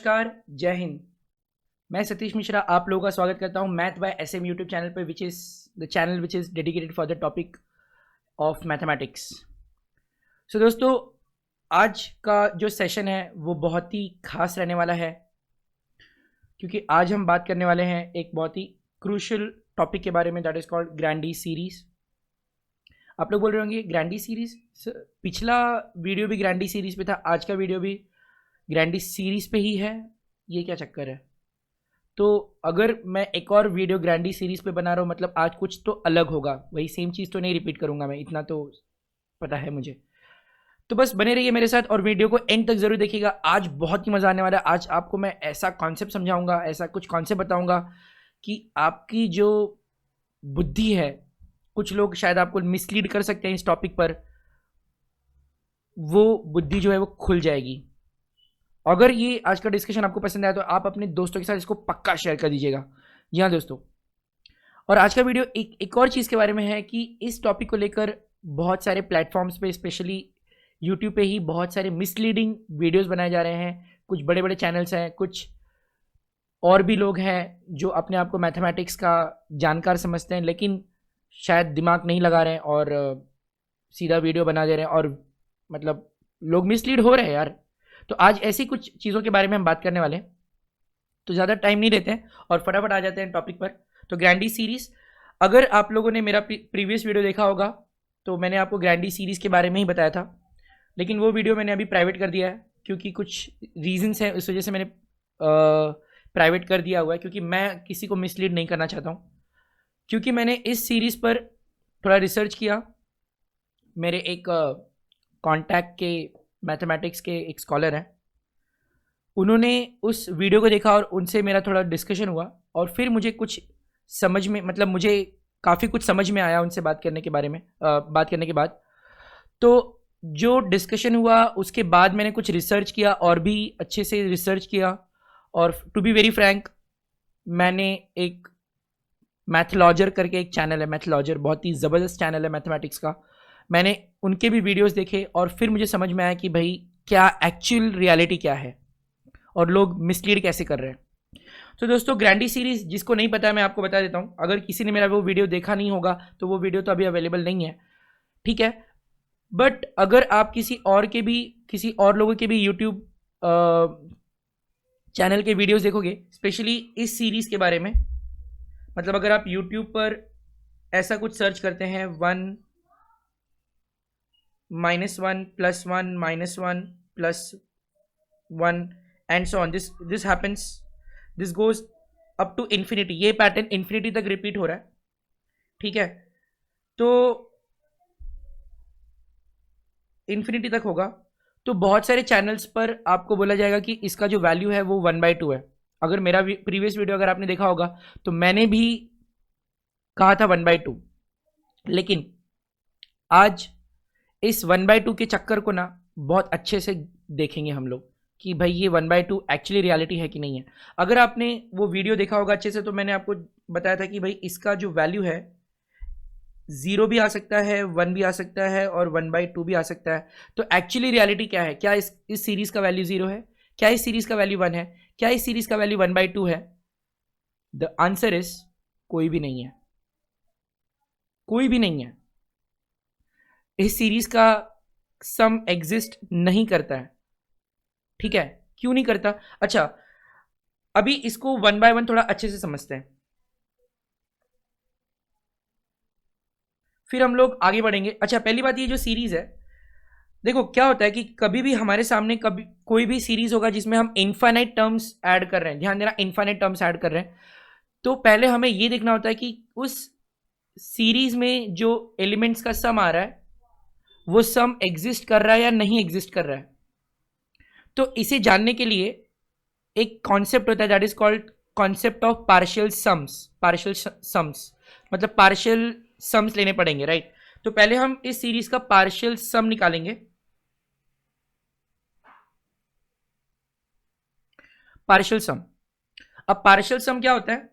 नमस्कार, जय हिंद। मैं सतीश मिश्रा आप लोगों का स्वागत करता हूं math by SM YouTube channel पे, which is the channel which is dedicated for the topic of mathematics. So दोस्तों, आज का जो सेशन है वो बहुत ही खास रहने वाला है, क्योंकि आज हम बात करने वाले हैं एक बहुत ही क्रूशियल टॉपिक के बारे में, दैट इज़ कॉल्ड ग्रैंडी सीरीज़। आप लोग बोल रहे होंगे ग्रैंडी सीरीज़, पिछला वीडियो भी ग्रैंडी सीरीज़ पे था, आज का वीडियो भी ग्रैंडी सीरीज़ पे ही है, ये क्या चक्कर है? तो अगर मैं एक और वीडियो ग्रैंडी सीरीज़ पे बना रहा हूँ, मतलब आज कुछ तो अलग होगा, वही सेम चीज़ तो नहीं रिपीट करूँगा मैं, इतना तो पता है मुझे। तो बस बने रहिए मेरे साथ और वीडियो को एंड तक ज़रूर देखिएगा। आज बहुत ही मज़ा आने वाला है। आज आपको मैं ऐसा कॉन्सेप्ट समझाऊंगा, ऐसा कुछ कॉन्सेप्ट बताऊंगा कि आपकी जो बुद्धि है, कुछ लोग शायद आपको मिसलीड कर सकते हैं इस टॉपिक पर, वो बुद्धि जो है वो खुल जाएगी। अगर ये आज का डिस्कशन आपको पसंद आया तो आप अपने दोस्तों के साथ इसको पक्का शेयर कर दीजिएगा। जी हाँ दोस्तों, और आज का वीडियो एक और चीज़ के बारे में है कि इस टॉपिक को लेकर बहुत सारे प्लेटफॉर्म्स पे, स्पेशली यूट्यूब पे ही बहुत सारे मिसलीडिंग वीडियोस बनाए जा रहे हैं। कुछ बड़े बड़े चैनल्स हैं, कुछ और भी लोग हैं जो अपने आप को मैथमेटिक्स का जानकार समझते हैं, लेकिन शायद दिमाग नहीं लगा रहे हैं और सीधा वीडियो बना दे रहे हैं, और मतलब लोग मिसलीड हो रहे हैं यार। तो आज ऐसी कुछ चीज़ों के बारे में हम बात करने वाले हैं, तो ज़्यादा टाइम नहीं देते हैं और फटाफट आ जाते हैं टॉपिक पर। तो ग्रैंडी सीरीज़, अगर आप लोगों ने मेरा प्रीवियस वीडियो देखा होगा तो मैंने आपको ग्रैंडी सीरीज़ के बारे में ही बताया था, लेकिन वो वीडियो मैंने अभी प्राइवेट कर दिया है क्योंकि कुछ रीजंस हैं, इस वजह से मैंने प्राइवेट कर दिया हुआ है, क्योंकि मैं किसी को मिसलीड नहीं करना चाहता हूँ। क्योंकि मैंने इस सीरीज़ पर थोड़ा रिसर्च किया, मेरे एक कॉन्टैक्ट के मैथमेटिक्स के एक स्कॉलर हैं, उन्होंने उस वीडियो को देखा और उनसे मेरा थोड़ा डिस्कशन हुआ, और फिर मुझे कुछ समझ में, मतलब मुझे काफ़ी कुछ समझ में आया उनसे बात करने के बारे में, बात करने के बाद। तो जो डिस्कशन हुआ उसके बाद मैंने कुछ रिसर्च किया, और भी अच्छे से रिसर्च किया, और टू बी वेरी फ्रैंक, मैंने एक मैथलॉजर करके एक चैनल है, मैथलॉजर बहुत ही ज़बरदस्त चैनल है मैथमेटिक्स का, मैंने उनके भी वीडियोस देखे और फिर मुझे समझ में आया कि भाई क्या एक्चुअल रियलिटी क्या है और लोग मिसलीड कैसे कर रहे हैं। तो दोस्तों, ग्रैंडी सीरीज़ जिसको नहीं पता है मैं आपको बता देता हूँ, अगर किसी ने मेरा वो वीडियो देखा नहीं होगा तो वो वीडियो तो अभी अवेलेबल नहीं है, ठीक है। बट अगर आप किसी और लोगों के भी यूट्यूब चैनल के वीडियोस देखोगे, स्पेशली इस सीरीज़ के बारे में, मतलब अगर आप यूट्यूब पर ऐसा कुछ सर्च करते हैं 1 -1 +1 -1 +1 and so on, this happens, this goes up to infinity, ये पैटर्न इन्फिनिटी तक रिपीट हो रहा है, ठीक है। तो इन्फिनिटी तक होगा, तो बहुत सारे चैनल्स पर आपको बोला जाएगा कि इसका जो वैल्यू है वो 1/2 है। अगर मेरा प्रीवियस वीडियो अगर आपने देखा होगा तो मैंने भी कहा था 1/2, लेकिन आज इस 1/2 के चक्कर को ना बहुत अच्छे से देखेंगे हम लोग कि भाई ये 1/2 एक्चुअली रियलिटी है कि नहीं है। अगर आपने वो वीडियो देखा होगा अच्छे से, तो मैंने आपको बताया था कि भाई इसका जो वैल्यू है 0 भी आ सकता है, 1 भी आ सकता है और 1/2 भी आ सकता है। तो एक्चुअली रियलिटी क्या है? क्या इस सीरीज़ का वैल्यू 0 है? क्या इस सीरीज़ का वैल्यू 1 है? क्या इस सीरीज़ का वैल्यू 1/2 है? द आंसर इज कोई भी नहीं है, कोई भी नहीं है। इस सीरीज़ का सम एग्जिस्ट नहीं करता है, ठीक है। क्यों नहीं करता? अच्छा, अभी इसको 1 बाय 1 थोड़ा अच्छे से समझते हैं, फिर हम लोग आगे बढ़ेंगे। अच्छा, पहली बात, ये जो सीरीज़ है, देखो क्या होता है कि कभी भी हमारे सामने कभी कोई भी सीरीज होगा जिसमें हम इनफाइनाइट टर्म्स ऐड कर रहे हैं, ध्यान देना, इनफाइनाइट टर्म्स ऐड कर रहे हैं, तो पहले हमें ये देखना होता है कि उस सीरीज में जो एलिमेंट्स का सम आ रहा है वो सम एग्जिस्ट कर रहा है या नहीं एग्जिस्ट कर रहा है। तो इसे जानने के लिए एक कॉन्सेप्ट होता है, that is called concept of partial sums. Partial sums मतलब पार्शियल सम्स लेने पड़ेंगे, राइट। तो पहले हम इस सीरीज का पार्शियल सम निकालेंगे। पार्शियल सम, अब पार्शियल सम क्या होता है?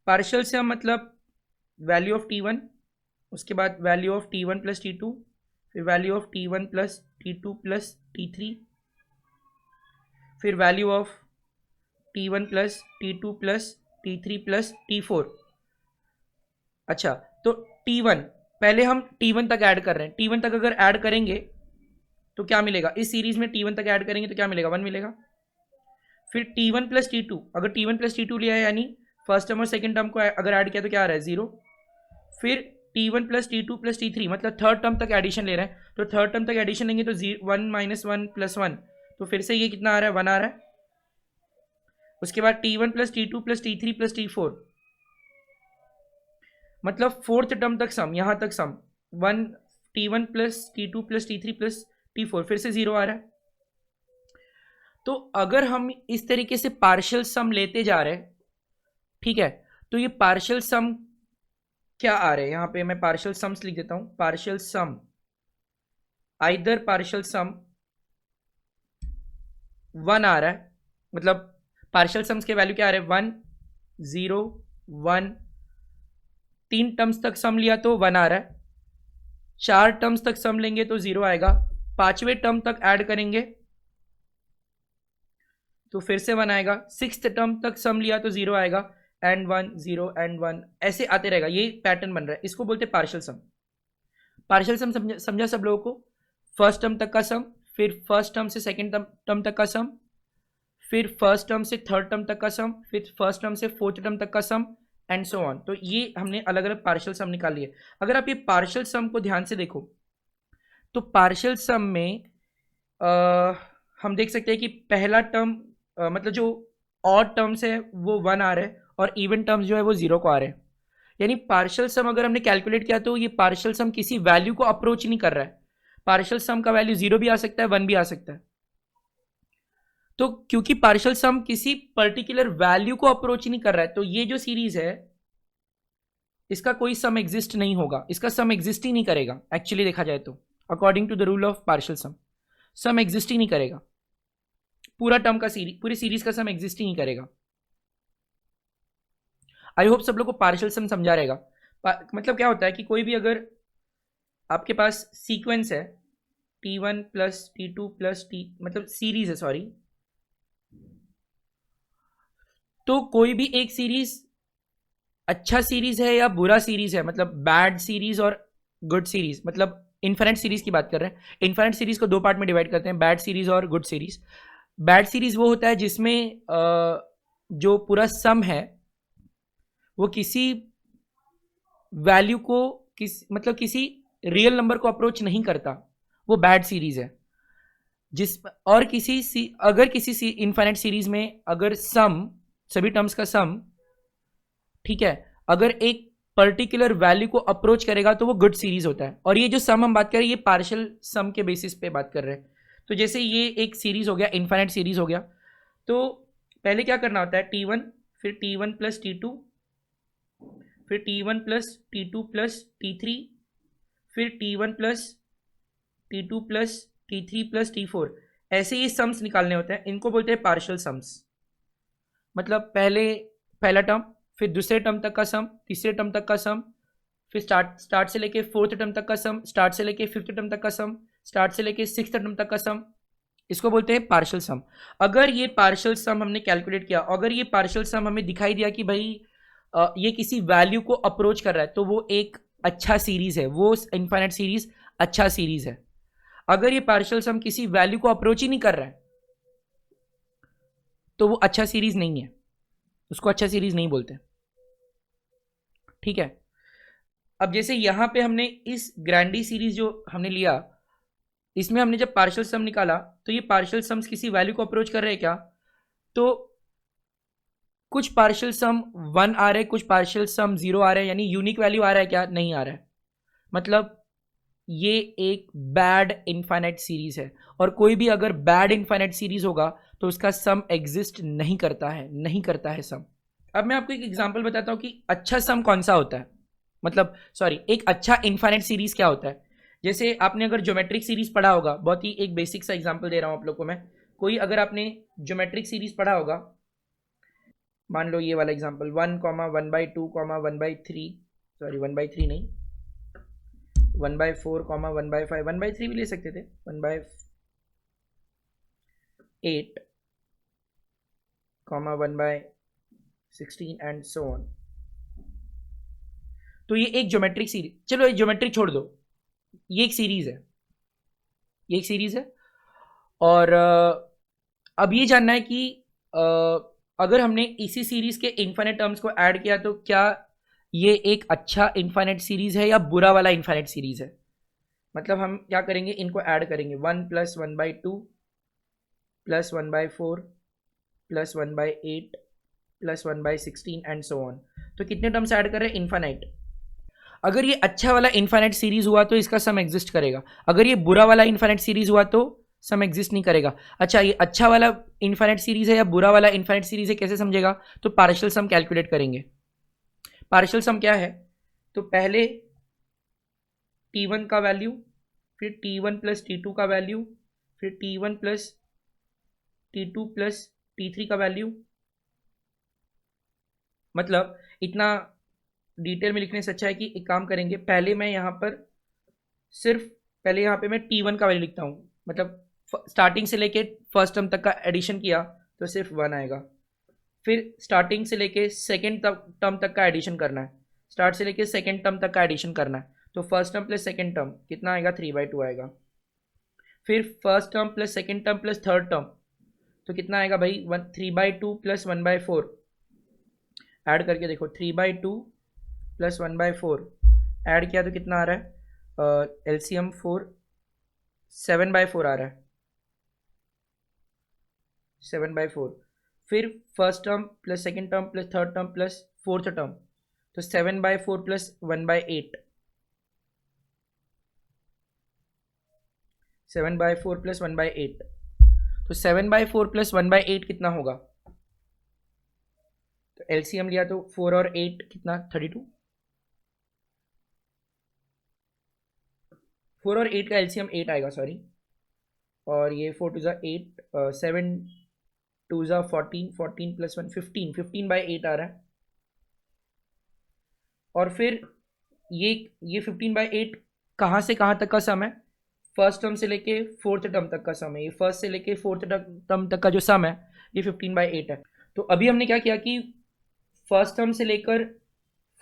पार्शियल सम मतलब वैल्यू ऑफ t1, उसके बाद वैल्यू ऑफ t1 + t2, फिर value of t1 + t2 + t3, फिर value of T1 plus T2 plus T3 plus T4। अच्छा, तो T1 पहले हम T1 तक ऐड कर रहे हैं। T1 तक अगर ऐड करेंगे तो क्या मिलेगा, इस सीरीज में T1 तक ऐड करेंगे तो क्या मिलेगा, 1 मिलेगा। फिर T1 प्लस T2, अगर T1 प्लस T2 लिया है यानी फर्स्ट टर्म और सेकंड टर्म को अगर ऐड किया तो क्या आ रहा है, 0। फिर T1 plus T2 plus T3 मतलब थर्ड टर्म तक एडिशन ले रहे हैं, तो थर्ड टर्म तक एडिशन लेंगे तो 1 माइनस 1 प्लस 1, तो फिर से ये कितना आ रहा है, 1 आ रहा है। उसके बाद T1 plus T2 plus T3 plus T4 मतलब फोर्थ टर्म तक सम, यहां तक सम 1, T1 plus T2 plus T3 plus T4 फिर से 0 आ रहा है। तो अगर हम इस तरीके से पार्शियल सम लेते जा रहे हैं, ठीक है, तो ये पार्शियल सम क्या आ रहे हैं, यहां पे मैं पार्शियल सम्स लिख देता हूं। पार्शियल सम, आइदर पार्शियल सम 1 आ रहा है, मतलब पार्शियल सम्स के वैल्यू क्या आ रहे हैं, 1 0 1। 3 टर्म्स तक सम लिया तो 1 आ रहा है, 4 टर्म्स तक सम लेंगे तो 0 आएगा, 5वें टर्म तक ऐड करेंगे तो फिर से 1 आएगा, 6th टर्म तक सम लिया तो 0 आएगा, एंड 1 0 एंड 1 ऐसे आते रहेगा। ये पैटर्न बन रहा है, इसको बोलते हैं पार्शियल सम। पार्शियल सम समझा सब लोगों को, फर्स्ट टर्म तक का सम, फिर फर्स्ट टर्म से सेकेंड टर्म तक का सम, फिर फर्स्ट टर्म से थर्ड टर्म तक का सम, फिर फर्स्ट टर्म से फोर्थ टर्म तक का सम, एंड सो ऑन। तो ये हमने अलग अलग पार्शियल सम निकाल लिए। अगर आप ये पार्शियल सम को ध्यान से देखो तो पार्शियल सम में हम देख सकते हैं कि पहला टर्म मतलब जो ऑड टर्म्स है वो 1 आ रहे हैं और इवन टर्म्स जो है वो 0 को आ रहे हैं। यानी पार्शियल सम अगर हमने कैलकुलेट किया तो ये पार्शियल सम किसी वैल्यू को अप्रोच नहीं कर रहा है। पार्शियल सम का वैल्यू 0 भी आ सकता है, 1 भी आ सकता है। तो क्योंकि पार्शियल सम किसी पर्टिकुलर वैल्यू को अप्रोच नहीं कर रहा है, तो ये जो सीरीज है इसका कोई सम एग्जिस्ट नहीं होगा, इसका सम एग्जिस्ट ही नहीं करेगा। एक्चुअली देखा जाए तो according to the rule of partial sum exist ही नहीं करेगा। पूरा टर्म का पूरी सीरीज का सम एग्जिस्ट ही नहीं करेगा। आई होप सब लोग को पार्शियल सम समझा रहेगा। मतलब क्या होता है कि कोई भी अगर आपके पास सीक्वेंस है T1 plus T2 plus T मतलब सीरीज है, सॉरी, तो कोई भी एक सीरीज अच्छा सीरीज है या बुरा सीरीज है, मतलब बैड सीरीज और गुड सीरीज, मतलब इन्फिनिट सीरीज की बात कर रहे हैं। इन्फिनिट सीरीज को 2 पार्ट में डिवाइड करते हैं, बैड सीरीज और गुड सीरीज। बैड सीरीज वो होता है जिसमें जो पूरा सम है वो किसी वैल्यू को मतलब किसी रियल नंबर को अप्रोच नहीं करता, वो बैड सीरीज है। और अगर किसी इन्फिनिट सीरीज में अगर सम, सभी टर्म्स का सम, ठीक है, अगर एक पर्टिकुलर वैल्यू को अप्रोच करेगा तो वो गुड सीरीज होता है। और ये जो सम हम बात कर रहे हैं ये पार्शियल सम के बेसिस पे बात कर रहे हैं। तो जैसे ये एक सीरीज हो गया, इन्फिनिट सीरीज हो गया, तो पहले क्या करना होता है, T1 फिर T1 प्लस T2 फिर T1 plus T2 plus T3 फिर T1 plus T2 plus T3 plus T4, ऐसे ये सम्स निकालने होते हैं। इनको बोलते हैं पार्शियल सम्स। मतलब पहला टर्म, फिर दूसरे टर्म तक का सम, तीसरे टर्म तक का सम, फिर स्टार्ट से लेके फोर्थ टर्म तक का सम, स्टार्ट से लेके फिफ्थ टर्म तक का सम, स्टार्ट से लेके सिक्स्थ टर्म तक का सम, इसको बोलते हैं पार्शियल सम। अगर ये पार्शियल सम हमने कैलकुलेट किया, अगर ये पार्शियल सम हमें दिखाई दिया कि भाई ये किसी वैल्यू को अप्रोच कर रहा है, तो वो एक अच्छा सीरीज है, वो इनफाइनाइट सीरीज अच्छा सीरीज है। अगर ये पार्शियल सम किसी वैल्यू को अप्रोच ही नहीं कर रहा है तो वो अच्छा सीरीज नहीं है, उसको अच्छा सीरीज नहीं बोलते। ठीक है, अब जैसे यहां पे हमने इस ग्रैंडी सीरीज जो हमने लिया, इसमें हमने जब पार्शियल सम निकाला तो ये पार्शियल सम्स किसी वैल्यू को अप्रोच कर रहे हैं क्या, तो कुछ पार्शियल सम 1 आ रहे हैं, कुछ पार्शियल सम 0 आ रहे हैं, यानी यूनिक वैल्यू आ रहा है क्या, नहीं आ रहा है। मतलब ये एक बैड इनफाइनाइट सीरीज है, और कोई भी अगर बैड इनफाइनाइट सीरीज होगा तो उसका सम एग्जिस्ट नहीं करता है, नहीं करता है सम। अब मैं आपको एक एग्जांपल बताता हूं कि अच्छा सम कौन सा होता है, मतलब सॉरी, एक अच्छा इनफाइनाइट सीरीज क्या होता है। जैसे आपने अगर ज्योमेट्रिक सीरीज पढ़ा होगा, बहुत ही एक बेसिक सा एग्जांपल दे रहा हूं आप लोग को मैं, कोई अगर आपने ज्योमेट्रिक सीरीज पढ़ा होगा, मान लो ये वाला एग्जांपल 1,1/2, 1/3, सॉरी 1/3 नहीं, 1/4, 1/5, 1/3 भी ले सकते थे, 1/8, कॉमा 1/16 एंड सो ऑन। तो ये एक ज्योमेट्रिक सीरीज, चलो ये ज्योमेट्रिक छोड़ दो, ये एक सीरीज है, ये एक सीरीज है। और अब ये जानना है कि अगर हमने इसी सीरीज के इन्फाइनाइट टर्म्स को ऐड किया तो क्या ये एक अच्छा इन्फाइनाइट सीरीज है या बुरा वाला इन्फाइनाइट सीरीज है। मतलब हम क्या करेंगे, इनको ऐड करेंगे 1 + 1/2 + 1/4 + 1/8 + 1/16 एंड सो ऑन। तो कितने टर्म्स ऐड कर रहे हैं, इन्फाइनाइट। अगर ये अच्छा वाला इन्फाइनाइट सीरीज हुआ तो इसका सम एग्जिस्ट करेगा, अगर ये बुरा वाला इन्फाइनाइट सीरीज हुआ तो सम एग्जिस्ट नहीं करेगा। अच्छा, ये अच्छा वाला इन्फाइनाइट सीरीज है या बुरा वाला इन्फाइनाइट सीरीज है, कैसे समझेगा, तो पार्शियल सम कैलकुलेट करेंगे। पार्शियल सम क्या है, तो पहले t1 का वैल्यू, फिर t1 + t2 का वैल्यू, फिर t1 + t2 + t3 का वैल्यू। मतलब इतना डिटेल में लिखने से अच्छा है कि एक काम करेंगे, पहले मैं यहाँ पर सिर्फ पहले यहाँ पे मैं t1 का वैल्यू लिखता हूँ, मतलब स्टार्टिंग से लेके फर्स्ट टर्म तक का एडिशन किया तो सिर्फ 1 आएगा। फिर स्टार्टिंग से लेके सेकेंड टर्म तक का एडिशन करना है, स्टार्ट से लेके सेकेंड टर्म तक का एडिशन करना है, तो फर्स्ट टर्म + सेकेंड टर्म कितना आएगा, 3/2 आएगा। फिर first term + second term + third term तो कितना आएगा भाई, 3/2 + 1/4। ऐड करके देखो, 3/2 + 1/4 ऐड किया तो कितना आ रहा है, LCM 4, 7/4 आ रहा है, 7/4। फिर first term + second term + third term + fourth term तो 7/4 + 1/8, 7/4 + 1/8। तो 7/4 + 1/8 कितना होगा, तो LCM लिया तो 4 और 8 कितना, 32। 4 और 8 का LCM 8 आएगा, सॉरी, और ये 4 × 8, 7 × 14, 14 + 1 15, 15/8 आ रहा है। और फिर ये 15/8 कहाँ से कहाँ तक का सम है, फर्स्ट टर्म से लेके फोर्थ टर्म तक का सम है। ये फर्स्ट से लेके फोर्थ टर्म तक का जो सम है ये 15/8 है। तो अभी हमने क्या किया कि फर्स्ट टर्म से लेकर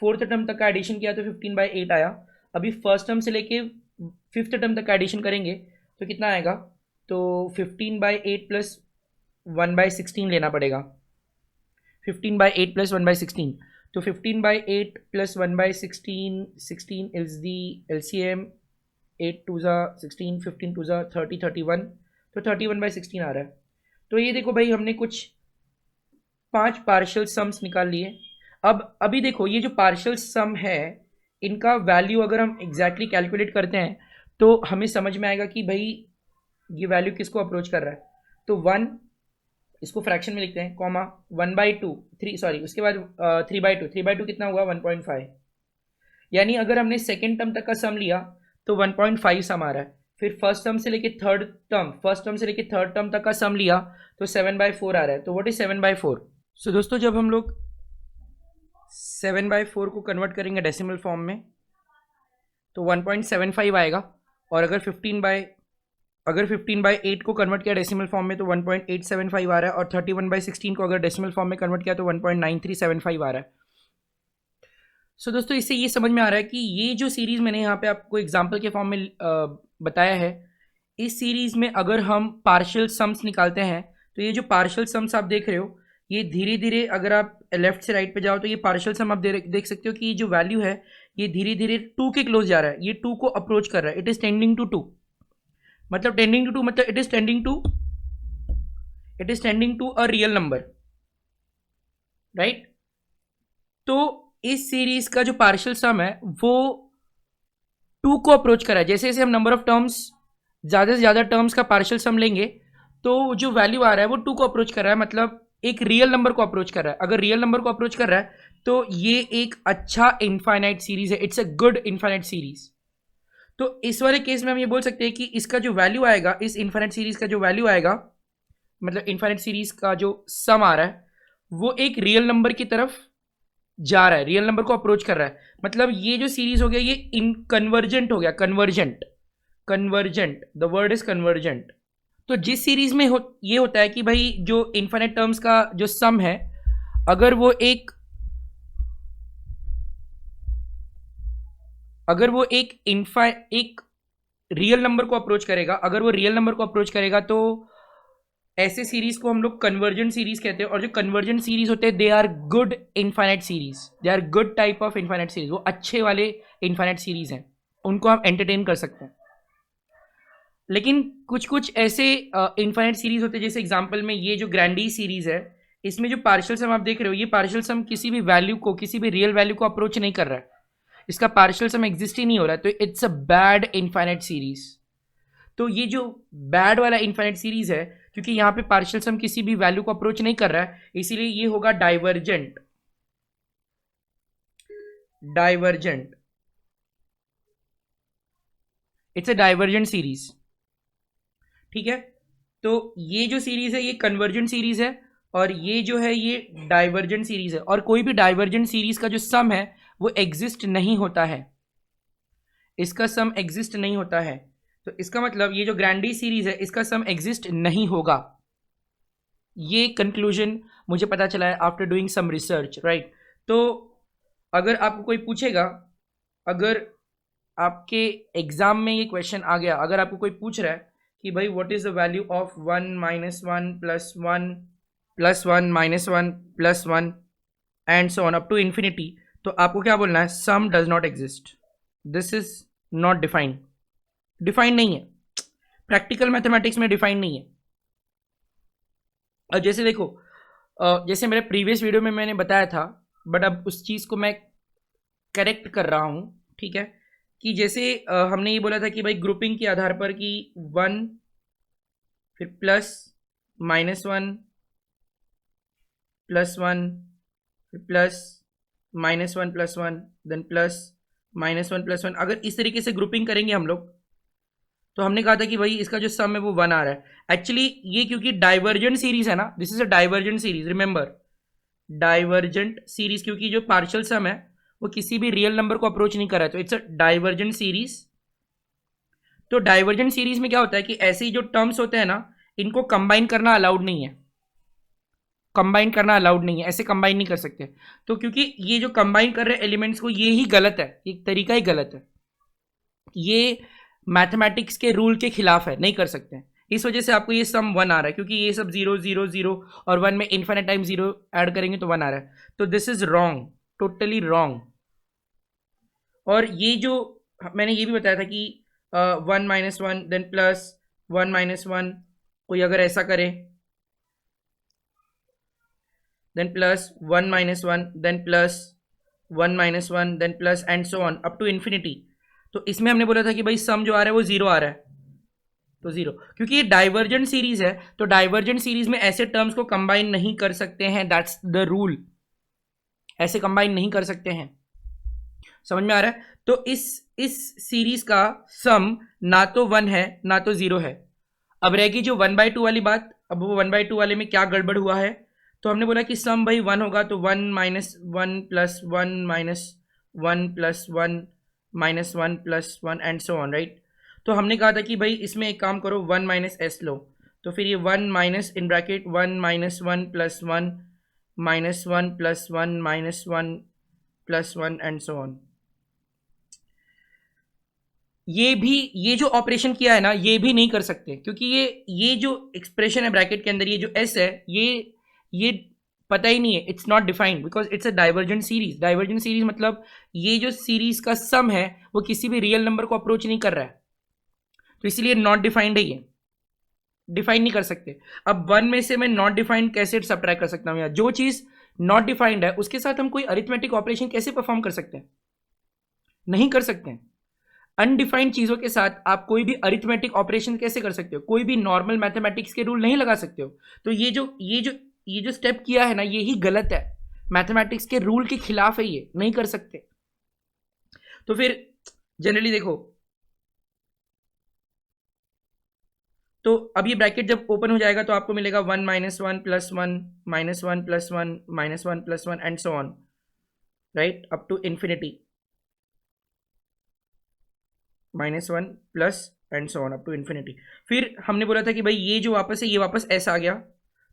फोर्थ टर्म तक का एडिशन किया तो 15/8 आया। अभी फर्स्ट टर्म से लेके फिफ्थ टर्म तक का एडिशन करेंगे तो कितना आएगा, तो 15/8 + 1/16 लेना पड़ेगा, 15/8 + 1/16। तो 15/8 + 1/16, 16 इज दी LCM, 8 × 16, 15 × 30, 31, तो 31/16 आ रहा है। तो ये देखो भाई, हमने कुछ 5 पार्शियल सम्स निकाल लिए। अब अभी देखो, ये जो पार्शियल सम है इनका वैल्यू अगर हम एग्जैक्टली कैलकुलेट करते हैं तो हमें समझ में आएगा कि भाई ये वैल्यू किसको अप्रोच कर रहा है। तो 1, इसको फ्रैक्शन में लिखते हैं, कॉमा 1/2, 3, सॉरी उसके बाद 3/2, 3/2 कितना हुआ, 1.5। यानी अगर हमने सेकेंड टर्म तक का सम लिया तो 1.5 सम आ रहा है। फिर फर्स्ट टर्म से लेके थर्ड टर्म तक का सम लिया तो 7/4 आ रहा है। तो व्हाट इज 7/4। सो दोस्तों, जब हम लोग 7/4 को कन्वर्ट करेंगे डेसिमल फॉर्म में तो 1.75 आएगा, और अगर 15/8 को कन्वर्ट किया डेसिमल फॉर्म में तो 1.875 आ रहा है, और 31/16 को अगर डेसिमल फॉर्म में कन्वर्ट किया तो 1.9375 आ रहा है। सो दोस्तों, इससे ये समझ में आ रहा है कि ये जो सीरीज़ मैंने यहाँ पे आपको एग्जाम्पल के फॉर्म में बताया है, इस सीरीज़ में अगर हम पार्शियल सम्स निकालते हैं तो ये जो पार्शियल सम्स आप देख रहे हो, ये धीरे धीरे अगर आप लेफ्ट से राइट पे जाओ तो ये पार्शियल सम आप देख सकते हो कि ये जो वैल्यू है ये धीरे धीरे 2 के क्लोज जा रहा है, ये 2 को अप्रोच कर रहा है। इट इज टेंडिंग टू 2, मतलब टेंडिंग टू 2 मतलब it is tending to a real number, right. तो इस सीरीज का जो पार्शियल सम है वो 2 को अप्रोच कर रहा है। जैसे जैसे हम नंबर ऑफ टर्म्स, ज़्यादा से ज़्यादा टर्म्स का पार्शियल सम लेंगे तो जो वैल्यू आ रहा है वो 2 को अप्रोच कर रहा है, मतलब एक रियल नंबर को अप्रोच कर रहा है। अगर रियल नंबर को अप्रोच कर रहा है तो ये एक अच्छा इनफाइनाइट सीरीज है, it's a good infinite series. तो इस वाले केस में हम ये बोल सकते हैं कि इसका जो वैल्यू आएगा, इस इनफाइनाइट सीरीज का जो वैल्यू आएगा, मतलब इनफाइनाइट सीरीज का जो सम आ रहा है वो एक रियल नंबर की तरफ जा रहा है, रियल नंबर को अप्रोच कर रहा है। मतलब ये जो सीरीज हो गया ये इन कन्वर्जेंट हो गया, convergent, the word is convergent. तो जिस सीरीज में ये होता है कि भाई जो इन्फिनिट टर्म्स का जो सम है, अगर वो एक एक रियल नंबर को अप्रोच करेगा, अगर वो रियल नंबर को अप्रोच करेगा तो ऐसे सीरीज को हम लोग कन्वर्जेंट सीरीज कहते हैं। और जो कन्वर्जेंट सीरीज होते हैं they are good infinite series, they are good type of infinite series, वो अच्छे वाले इनफाइनाइट सीरीज हैं, उनको हम एंटरटेन कर सकते हैं। लेकिन कुछ कुछ ऐसे इनफाइनाइट सीरीज होते हैं, जैसे एग्जांपल में ये जो ग्रैंडी सीरीज है, इसमें जो पार्शियल सम आप देख रहे हो, ये पार्शियल सम किसी भी वैल्यू को, किसी भी रियल वैल्यू को अप्रोच नहीं कर रहा है, इसका पार्शियल सम एग्जिस्ट ही नहीं हो रहा है, तो it's a bad infinite series. तो ये जो बैड वाला इनफाइनाइट सीरीज है, क्योंकि यहाँ पे पार्शियल सम किसी भी वैल्यू को अप्रोच नहीं कर रहा है, इसीलिए ये होगा divergent. Divergent, it's a divergent series, ठीक है। तो ये जो सीरीज है ये कन्वर्जेंट सीरीज है, और ये जो है ये डाइवर्जेंट सीरीज है। और कोई भी डाइवर्जेंट सीरीज का जो सम है वो एग्जिस्ट नहीं होता है, इसका सम एग्जिस्ट नहीं होता है। तो इसका मतलब ये जो ग्रैंडी सीरीज है इसका सम एग्जिस्ट नहीं होगा। ये कंक्लूजन मुझे पता चला है after doing some research, right. तो अगर आपको कोई पूछेगा, अगर आपके एग्जाम में ये क्वेश्चन आ गया, अगर आपको कोई पूछ रहा है कि भाई what is the value of 1 - 1 + 1 + 1 - 1 + 1 and so on up to infinity, तो आपको क्या बोलना है? Sum does not exist, this is not defined. Defined नहीं है, प्रैक्टिकल मैथमेटिक्स में डिफाइंड नहीं है। और जैसे देखो, जैसे मेरे प्रीवियस वीडियो में मैंने बताया था, बट अब उस चीज़ को मैं करेक्ट कर रहा हूँ, ठीक है। कि जैसे हमने ये बोला था कि भाई ग्रुपिंग के आधार पर कि 1 फिर प्लस -1 +1 फिर प्लस -1 +1 देन प्लस -1 +1, अगर इस तरीके से ग्रुपिंग करेंगे हम लोग, तो हमने कहा था कि भाई इसका जो सम है वो 1 आ रहा है। एक्चुअली ये क्योंकि डाइवर्जेंट सीरीज है ना, this is a divergent series, remember divergent series, क्योंकि जो पार्शियल सम है वो किसी भी रियल नंबर को अप्रोच नहीं कर रहा है, तो इट्स अ डाइवर्जेंट सीरीज। तो डाइवर्जेंट सीरीज में क्या होता है कि ऐसे ही जो टर्म्स होते हैं ना, इनको कंबाइन करना अलाउड नहीं है, कंबाइन करना अलाउड नहीं है, ऐसे कंबाइन नहीं कर सकते। तो क्योंकि ये जो कंबाइन कर रहे एलिमेंट्स को, ये ही गलत है, एक तरीका ही गलत है, ये मैथमेटिक्स के रूल के खिलाफ है, नहीं कर सकते हैं। इस वजह से आपको ये सम 1 आ रहा है, क्योंकि ये सब 0 0 0 और 1 में इन्फिनिट टाइम 0 ऐड करेंगे तो 1 आ रहा है। तो this is wrong, totally wrong. और ये जो मैंने ये भी बताया था कि 1 - 1 देन प्लस 1 - 1, कोई अगर ऐसा करे then plus 1 - 1 then plus 1 - 1 then plus and so on up to infinity, तो इसमें हमने बोला था कि भाई सम जो आ रहा है वो 0 आ रहा है, तो 0, क्योंकि ये डाइवर्जेंट सीरीज है, तो डाइवर्जेंट सीरीज में ऐसे टर्म्स को कंबाइन नहीं कर सकते हैं, दैट्स द रूल, ऐसे कंबाइन नहीं कर सकते हैं। समझ में आ रहा है? तो इस सीरीज का सम ना तो 1 है ना तो 0 है। अब रहेगी जो 1/2 वाली बात। अब वो 1/2 वाले में क्या गड़बड़ हुआ है, तो हमने बोला कि सम भाई 1 होगा, तो 1 - 1 + 1 - 1 + 1 - 1 + 1 एंड सो ऑन, राइट। तो हमने कहा था कि भाई इसमें एक काम करो, 1 - s लो, तो फिर ये 1 minus in bracket 1 - 1 + 1 -1 + 1 - 1 + 1 and so on. ये भी, ये जो ऑपरेशन किया है ना, ये भी नहीं कर सकते, क्योंकि ये जो एक्सप्रेशन है ब्रैकेट के अंदर, ये जो s है, ये पता ही नहीं है, it's not defined because it's a divergent series. Divergent series मतलब ये जो सीरीज का सम है वो किसी भी रियल नंबर को अप्रोच नहीं कर रहा है, तो इसीलिए नॉट डिफाइंड है, ये डिफाइन नहीं कर सकते। अब 1 में से मैं नॉट डिफाइंड कैसे सब्ट्रैक्ट कर सकता हूँ, या जो चीज नॉट डिफाइंड है उसके साथ हम कोई अरिथमेटिक ऑपरेशन कैसे परफॉर्म कर सकते हैं? नहीं कर सकते हैं। अनडिफाइंड चीजों के साथ आप कोई भी अरिथमेटिक ऑपरेशन कैसे कर सकते हो? कोई भी नॉर्मल मैथमेटिक्स के रूल नहीं लगा सकते हो। तो ये जो स्टेप किया है ना, ये ही गलत है, मैथमेटिक्स के रूल के खिलाफ है, ये नहीं कर सकते। तो फिर जनरली देखो, तो अब ये ब्रैकेट जब ओपन हो जाएगा तो आपको मिलेगा 1 - 1 + 1 -1 + 1 -1 + 1 and so on, right, up to infinity. -1 + and so on up to infinity. फिर हमने बोला था कि भाई ये जो वापस है ये वापस एस आ गया,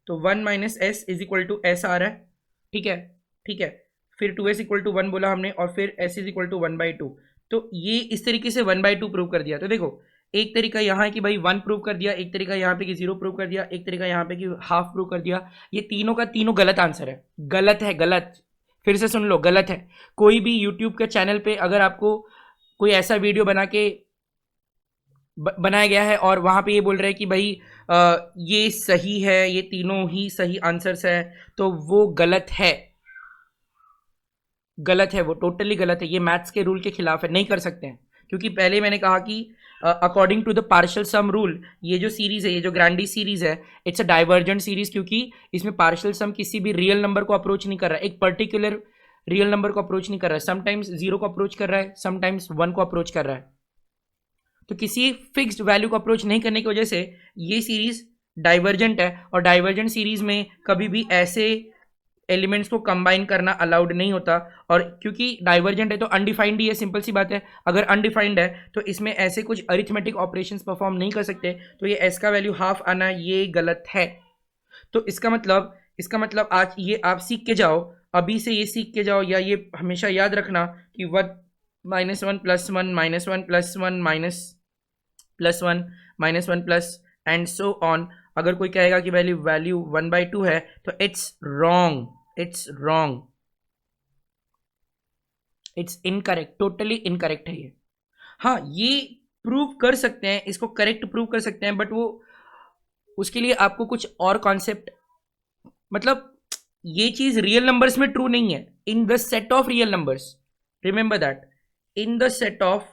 तो 1 minus S is equal to S आ रहा है, ठीक है, ठीक है। फिर 2s इक्वल टू 1 बोला हमने, और फिर s इज इक्वल टू 1/2। तो ये इस तरीके से 1/2 प्रूव कर दिया। तो देखो एक तरीका यहाँ है कि भाई 1 प्रूव कर दिया, एक तरीका यहाँ पे कि 0 प्रूव कर दिया, एक तरीका यहाँ पे कि हाफ प्रूव कर दिया। ये तीनों का तीनों गलत आंसर है, गलत है, गलत। फिर से सुन लो, गलत है। कोई भी यूट्यूब के चैनल पे अगर आपको कोई ऐसा वीडियो बना के बनाया गया है और वहां पे ये बोल रहे हैं कि भाई ये सही है, ये तीनों ही सही आंसर्स है, तो वो गलत है, गलत है, वो टोटली गलत है। ये मैथ्स के रूल के खिलाफ है, नहीं कर सकते हैं। क्योंकि पहले मैंने कहा कि according to the partial sum rule, ये जो सीरीज है, ये जो ग्रैंडी सीरीज है, इट्स अ डाइवर्जेंट सीरीज, क्योंकि इसमें पार्शियल सम किसी भी रियल नंबर को अप्रोच नहीं कर रहा है, एक पर्टिकुलर रियल नंबर को अप्रोच नहीं कर रहा है। समटाइम्स 0 को अप्रोच कर रहा है, समटाइम्स 1 को अप्रोच कर रहा है। तो किसी फिक्स्ड वैल्यू को अप्रोच नहीं करने की वजह से ये सीरीज डाइवर्जेंट है, और डाइवर्जेंट सीरीज में कभी भी ऐसे एलिमेंट्स को कंबाइन करना अलाउड नहीं होता। और क्योंकि डाइवर्जेंट है तो अनडिफाइंड ही है, सिंपल सी बात है। अगर अनडिफाइंड है तो इसमें ऐसे कुछ अरिथमेटिक ऑपरेशंस परफॉर्म नहीं कर सकते, तो ये एस का वैल्यू हाफ आना ये गलत है। तो इसका मतलब आज ये आप सीख के जाओ, अभी से ये सीख के जाओ, या ये हमेशा याद रखना कि 1 -1 +1 -1 +1 +1 -1 प्लस एंड सो ऑन। अगर कोई कहेगा कि वैल्यू 1/2 है तो it's wrong, it's wrong, it's incorrect, totally incorrect है ये। हाँ, ये प्रूव कर सकते हैं, इसको करेक्ट प्रूव कर सकते हैं, बट वो उसके लिए आपको कुछ और कॉन्सेप्ट, मतलब ये चीज रियल नंबर्स में ट्रू नहीं है। In the set of real numbers, remember that, in the set of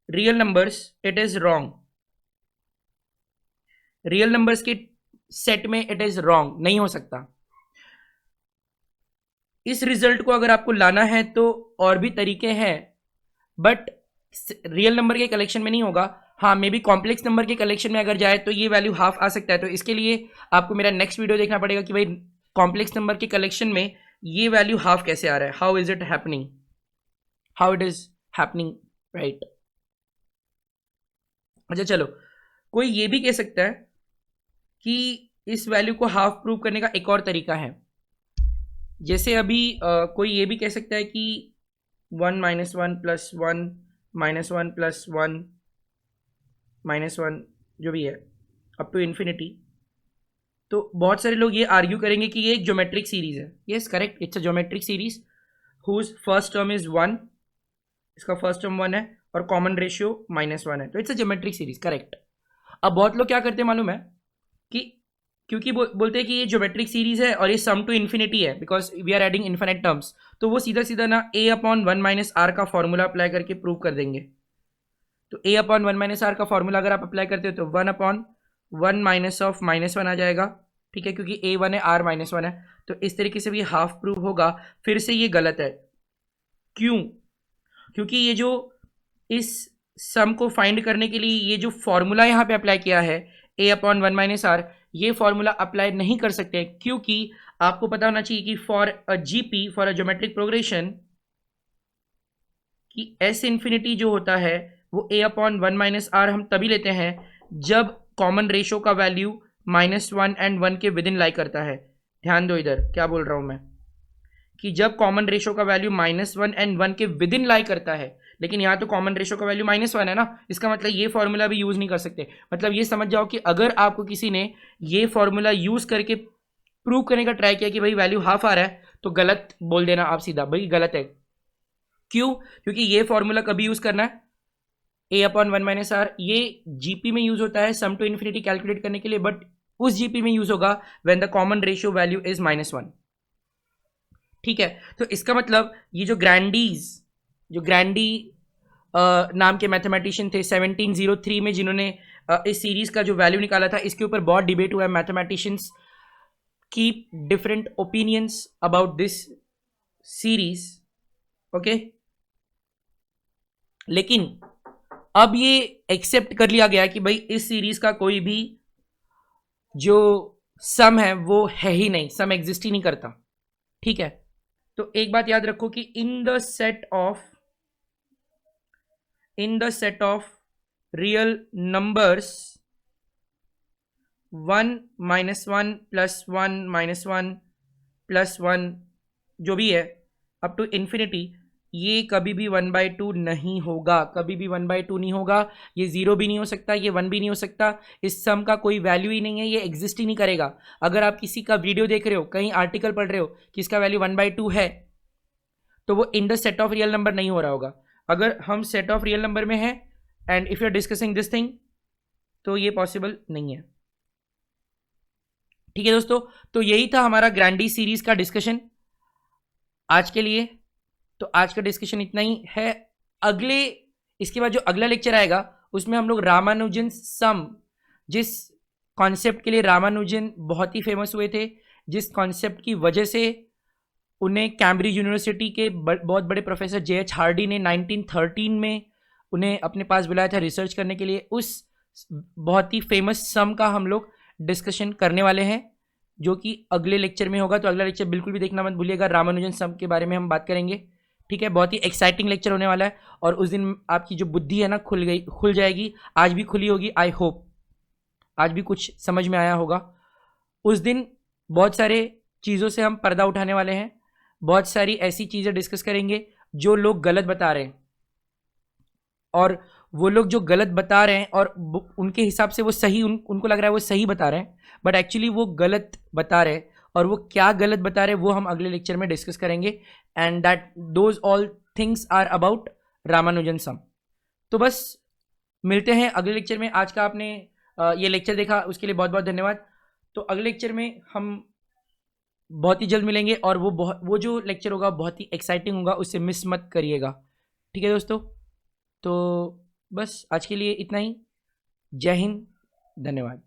real numbers it is wrong. Real numbers के सेट में इट इज रॉन्ग, नहीं हो सकता। इस रिजल्ट को अगर आपको लाना है तो और भी तरीके हैं, बट रियल नंबर के कलेक्शन में नहीं होगा। हाँ, मे बी कॉम्प्लेक्स नंबर के कलेक्शन में अगर जाए तो ये वैल्यू हाफ आ सकता है। तो इसके लिए आपको मेरा नेक्स्ट वीडियो देखना पड़ेगा कि भाई कॉम्प्लेक्स नंबर के कलेक्शन में ये वैल्यू हाफ कैसे आ रहा है, how is it happening, how it is happening, right. अच्छा चलो, कोई ये भी कह सकता है कि इस वैल्यू को हाफ प्रूव करने का एक और तरीका है। जैसे अभी कोई ये भी कह सकता है कि 1 -1 +1 -1 +1 -1 जो भी है अप टू इन्फिनिटी। तो बहुत सारे लोग ये आर्ग्यू करेंगे कि ये एक ज्योमेट्रिक सीरीज है। Yes, correct, it's a geometric series whose first term is 1, इसका फर्स्ट टर्म 1 है और कॉमन रेशियो -1 है, तो it's a geometric series, correct. अब बहुत लोग क्या करते हैं मालूम है कि क्योंकि बोलते हैं कि ये ज्योमेट्रिक सीरीज है और ये सम टू इन्फिनिटी है, because we are adding infinite terms, तो वो सीधा सीधा ना a/1 - r का फॉर्मूला अप्लाई करके प्रूव कर देंगे। तो a/1 - r का फॉर्मूला अगर आप अप्लाई करते हो तो 1/(1 - -1) आ जाएगा, ठीक है, क्योंकि a1 है, r -1 है। तो इस तरीके से भी हाफ प्रूव होगा। फिर से ये गलत है, क्यों? क्योंकि ये जो इस सम को फाइंड करने के लिए ये जो फॉर्मूला यहाँ पे अप्लाई किया है a/1 - r, ये फॉर्मूला अप्लाई नहीं कर सकते, क्योंकि आपको पता होना चाहिए कि for a GP, for a geometric progression, कि एस इन्फिनिटी जो होता है वो a/1 - r हम तभी लेते हैं जब कॉमन रेशो का वैल्यू -1 एंड 1 के विद इन लाई करता है। ध्यान दो इधर क्या बोल रहा हूं मैं, कि जब कॉमन रेशो का वैल्यू -1 एंड 1 के विद इन लाई करता है। लेकिन यहाँ तो कॉमन रेशो का वैल्यू -1 है ना, इसका मतलब ये फॉर्मूला भी यूज नहीं कर सकते। मतलब ये समझ जाओ कि अगर आपको किसी ने ये फॉर्मूला यूज करके प्रूव करने का ट्राई किया कि भाई वैल्यू हाफ आ रहा है, तो गलत बोल देना आप सीधा, भाई गलत है। क्यों? क्योंकि ये फॉर्मूला कभी यूज करना है, a/1 - r, ये जीपी में यूज होता है सम टू इन्फिनिटी कैलकुलेट करने के लिए, बट उस जीपी में यूज होगा when the common ratio value is -1, ठीक है। तो इसका मतलब ये जो ग्रैंडी नाम के मैथमेटिशियन थे 1703 में, जिन्होंने इस सीरीज का जो वैल्यू निकाला था, इसके ऊपर बहुत डिबेट हुआ है। Mathematicians keep different opinions about this series, okay. लेकिन अब ये एक्सेप्ट कर लिया गया कि भाई इस सीरीज का कोई भी जो सम है वो है ही नहीं, सम एग्जिस्ट ही नहीं करता, ठीक है। तो एक बात याद रखो कि in the in the set of real numbers 1 -1 +1 -1 +1 जो भी है अप टू इन्फिनिटी, ये कभी भी 1/2 नहीं होगा, कभी भी 1/2 नहीं होगा। ये 0 भी नहीं हो सकता, ये 1 भी नहीं हो सकता। इस सम का कोई वैल्यू ही नहीं है, ये एग्जिस्ट ही नहीं करेगा। अगर आप किसी का वीडियो देख रहे हो, कहीं आर्टिकल पढ़ रहे हो कि इसका वैल्यू 1/2 है, तो वो in the set of real number नहीं हो रहा होगा। अगर हम सेट ऑफ रियल नंबर में है and if you are discussing this thing, तो ये पॉसिबल नहीं है। ठीक है दोस्तों, तो यही था हमारा ग्रैंडी सीरीज का डिस्कशन आज के लिए। तो आज का डिस्कशन इतना ही है। अगले इसके बाद जो अगला लेक्चर आएगा उसमें हम लोग रामानुजन सम, जिस कॉन्सेप्ट के लिए रामानुजन बहुत ही फेमस हुए थे, जिस कॉन्सेप्ट की वजह से उन्हें कैम्ब्रिज यूनिवर्सिटी के बहुत बड़े प्रोफेसर जे.एच. हार्डी ने 1913 में उन्हें अपने पास बुलाया था रिसर्च करने के लिए, उस बहुत ही फेमस सम का हम लोग डिस्कशन करने वाले हैं, जो कि अगले लेक्चर में होगा। तो अगला लेक्चर बिल्कुल भी देखना मत भूलिएगा, रामानुजन सम के बारे में हम बात करेंगे। ठीक है, बहुत ही एक्साइटिंग लेक्चर होने वाला है और उस दिन आपकी जो बुद्धि है ना खुल जाएगी। आज भी खुली होगी, आई होप आज भी कुछ समझ में आया होगा। उस दिन बहुत सारे चीज़ों से हम पर्दा उठाने वाले हैं, बहुत सारी ऐसी चीज़ें डिस्कस करेंगे जो लोग गलत बता रहे हैं, और वो लोग जो गलत बता रहे हैं और उनके हिसाब से वो सही उनको लग रहा है वो सही बता रहे हैं, बट एक्चुअली वो गलत बता रहे हैं। और वो क्या गलत बता रहे हैं वो हम अगले लेक्चर में डिस्कस करेंगे, and that those all things are about Ramanujan sum. तो बस मिलते हैं अगले लेक्चर में। आज का आपने ये लेक्चर देखा उसके लिए बहुत बहुत धन्यवाद। तो अगले लेक्चर में हम बहुत ही जल्द मिलेंगे, और वो जो लेक्चर होगा बहुत ही एक्साइटिंग होगा, उससे मिस मत करिएगा। ठीक है दोस्तों, तो बस आज के लिए इतना ही। जय हिंद, धन्यवाद।